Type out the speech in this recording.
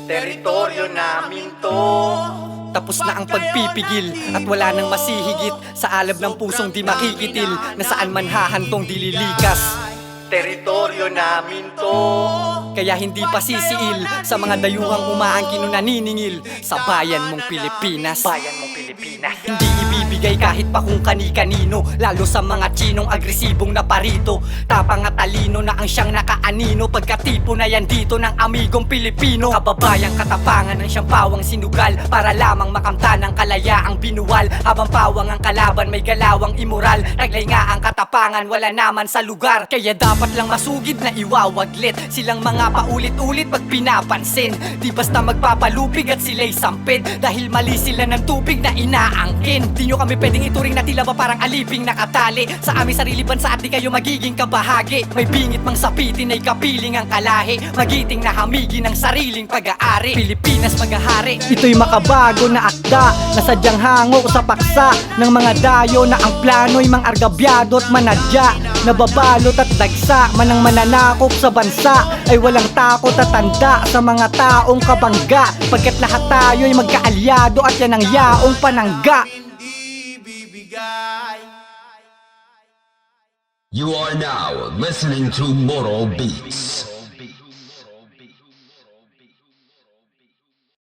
Teritoryo namin to. Tapos na ang pagpipigil at wala nang masihigit sa alab ng pusong di makikitil, na saan man hahantong dililikas. Teritoryo namin to. Kaya hindi pa sisiil sa mga dayuhang umaangkin o naniningil sa bayan mong Pilipinas. Bayan mong Pilipinas. Hindi ibibigay kahit pa kung kani-kanino, lalo sa mga Chinong agresibong naparito. Tapang at talino na ang siyang nakaanino, pagkatipo na yan dito ng amigong Pilipino. Kababayang katapangan ng siyang pawang sinugal para lamang makamta ng kalayaang binuwal. Habang pawang ang kalaban may galawang imoral, taglay nga ang katapangan wala naman sa lugar. Kaya dapat lang masugid na iwawaglit silang mga paulit-ulit pag pinapansin. Di basta magpapalupig at sila'y sampid, dahil mali sila ng tubig na inaangkin. Di nyo kami pwedeng ituring na tila ba parang aliping nakatali sa aming sarili bansa at di kayo magiging kabahagi. May bingit mang sapitin ay kapiling ang kalahi, magiting na hamigin ang sariling pag-aari. Pilipinas maghahari. Ito'y makabago na akda na sadyang hango sa paksa ng mga dayo, na ang plano'y mang argabyado at manadya, nababalot at dagsa man ang mananakop sa bansa ay walang takot at tanda sa mga taong kabangga, pagkat lahat tayo'y magkaalyado at yan ang yaong panangga. You are now listening to Moro Beats.